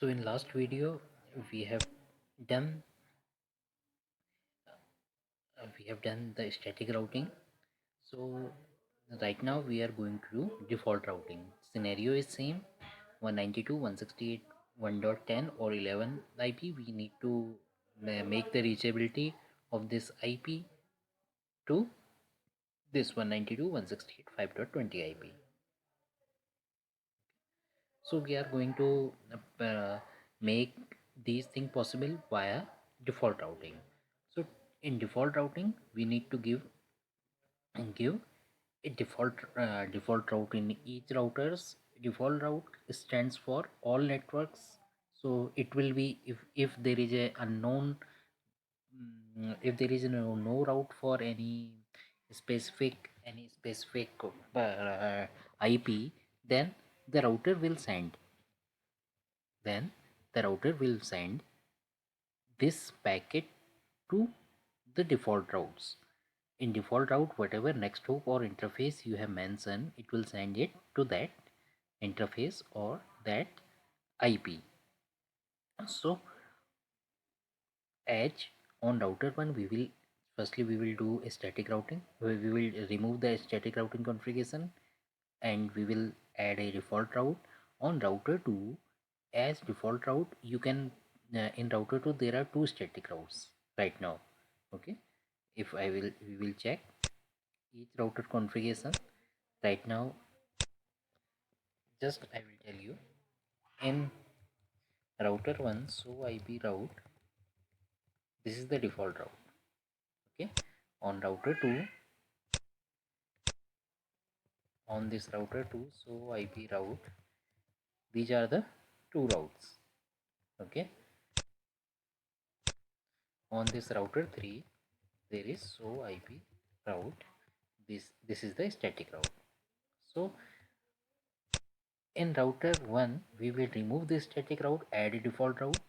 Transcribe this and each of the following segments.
So in last video we have done the static routing. So right now we are going to do default routing. Scenario is same: 192.168.1.10 or 11 IP. We need to make the reachability of this IP to this 192.168.5.20 IP. So we are going to make these things possible via default routing. So in default routing we need to give a default route in each routers. Default route stands for all networks. So it will be if there is a unknown, if there is no route for any specific IP, then the router will send then the router will send this packet to the default routes. In default route, whatever next hook or interface you have mentioned, it will send it to that interface or that IP. So edge on router 1, we will do a static routing. We will remove the static routing configuration and we will add a default route. On router 2, as default route, you can in router 2 there are two static routes right now. Okay, if we will check each router configuration right now. Just I will tell you, in router 1 so IP route, this is the default route. Okay, on router 2, on this router 2 so IP route, these are the two routes. Okay, on this router 3 there is so IP route. This is the static route. So in router 1 we will remove this static route, add a default route.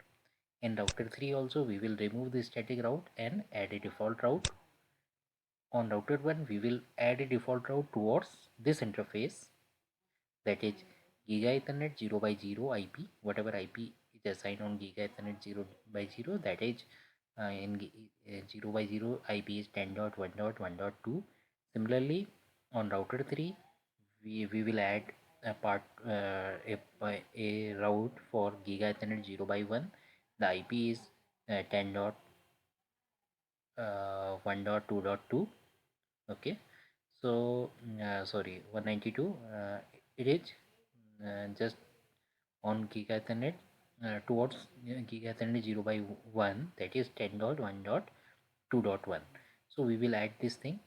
In router 3 also we will remove this static route and add a default route. On router 1 we will add a default route towards this interface, that is Giga Ethernet 0 by 0 IP. Whatever IP is assigned on Giga Ethernet 0 by 0, that is in 0 by 0 IP is 10.1.1.2. Similarly, on router 3 we will add a part a route for Giga Ethernet 0 by 1. The IP is 10.1.2.2. Okay, so sorry, 192, it is just on Giga Ethernet towards Giga Ethernet 0 by 1, that is 10.1.2.1. So we will add this thing.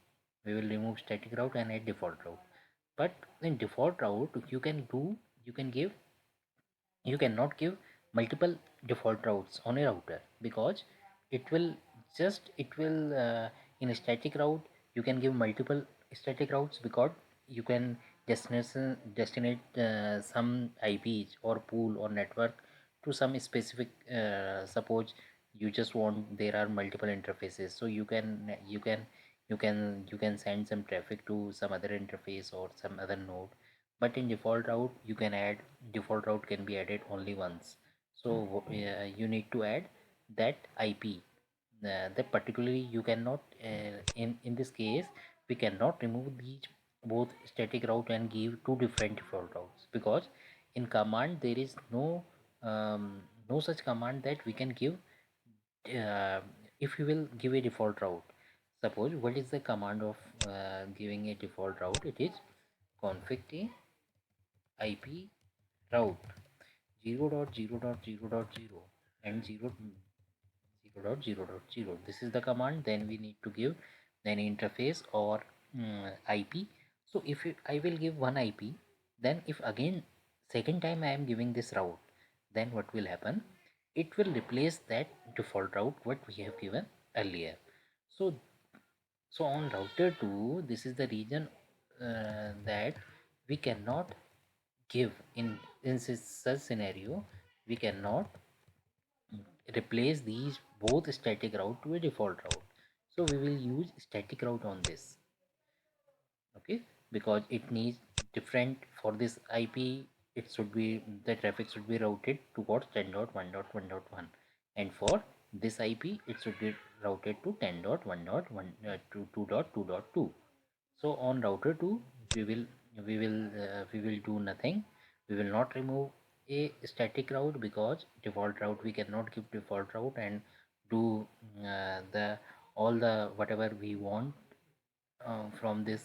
We will remove static route and add default route. But in default route you can give you cannot give multiple default routes on a router, because it will in a static route you can give multiple static routes, because you can destinate some IPs or pool or network to some specific, suppose you just want, there are multiple interfaces, so you can send some traffic to some other interface or some other node. But in default route you can add, default route can be added only once. So you need to add that IP, that particularly you cannot, in this case we cannot remove these both static route and give two different default routes, because in command there is no such command that we can give. uh, if you will give a default route, suppose what is the command of giving a default route? It is config IP route 0.0.0.0 and 0.0.0.0. This is the command. Then we need to give an interface or IP. So if I will give one IP, then if again second time I am giving this route, then what will happen? It will replace that default route what we have given earlier. So on router 2, this is the region that we cannot give in such scenario. We cannot replace these both static route to a default route. So we will use static route on this. Okay, because it needs different for this IP. it should be, the traffic should be routed towards 10.1.1.1, and for this IP it should be routed to 10.1.1 to 2.2.2. So on router 2 we will do nothing. We will not remove a static route, because default route, we cannot give default route and do the all the whatever we want from this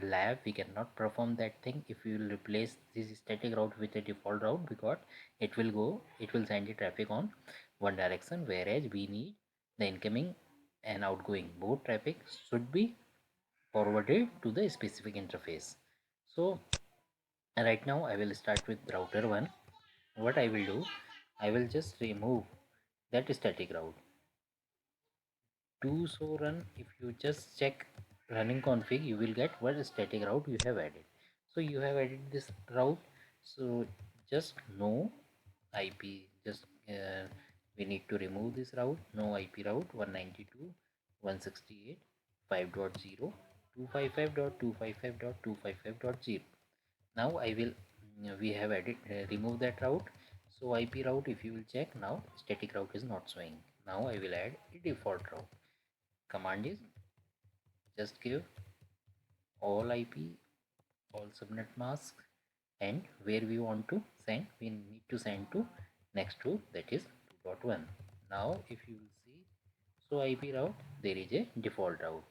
lab. We cannot perform that thing if we will replace this static route with a default route, because it will send the traffic on one direction, whereas we need the incoming and outgoing both traffic should be forwarded to the specific interface. So right now I will start with router 1. What I will do, I will just remove that static route. Do so run, if you just check running config, you will get what static route you have added. So you have added this route, so just no IP, just we need to remove this route. No IP route 192.168.5.0 255.255.255.0. Now I will we have added remove that route. So IP route, if you will check now, static route is not showing. Now I will add a default route. Command is just give all IP, all subnet masks, and where we want to send, we need to send to next route, that is 2.1. Now if you will see, so IP route, there is a default route.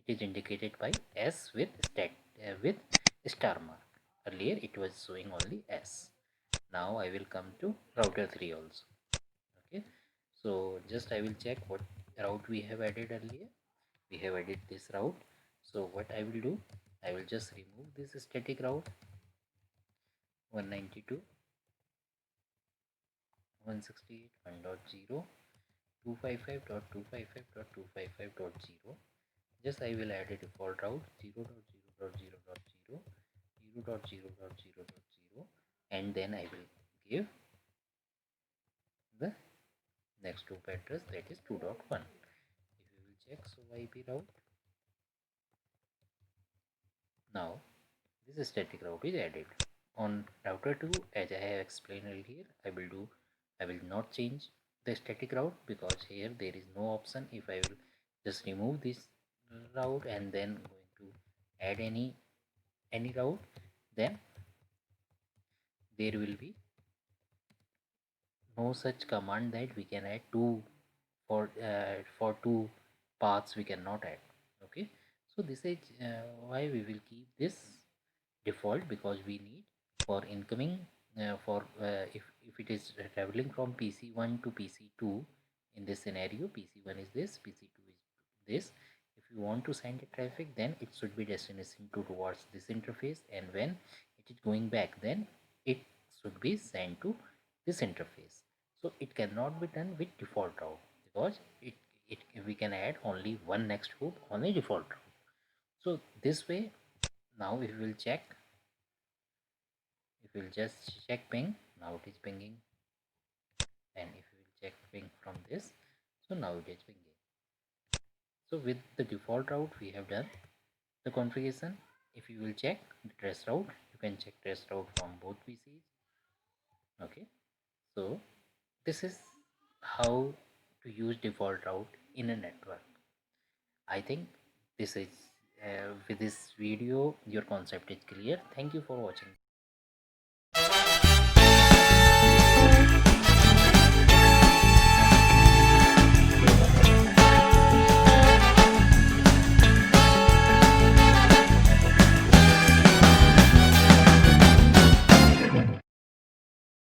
It is indicated by S with with star mark. Earlier it was showing only S. Now I will come to router 3 also. Okay, so just I will check what route we have added earlier. We have added this route. So what I will do, I will just remove this static route 192.168.1.0 255.255.255.0. Just I will add a default route 0.0.0.0 0.0.0.0, and then I will give the next loop address, that is 2.1. If you will check, so IP route, now this static route is added. On router 2, as I have explained earlier, I will not change the static route, because here there is no option. If I will just remove this route and then going to add any route, then there will be no such command that we can add two for two paths we cannot add. Okay, so this is why we will keep this default, because we need for incoming for if it is traveling from PC1 to PC2. In this scenario, PC1 is this, PC2 is this. If you want to send a traffic, then it should be destination to towards this interface, and when it is going back, then it should be sent to this interface. So it cannot be done with default route, because it we can add only one next hoop on a default route. So this way, now if we will check, if we'll just check ping, now it is pinging, and if we will check ping from this, so now it is pinging. So with the default route we have done the configuration. If you will check the trace route, you can check trace route from both PCs. Okay, so this is how to use default route in a network. I think this is with this video your concept is clear. Thank you for watching.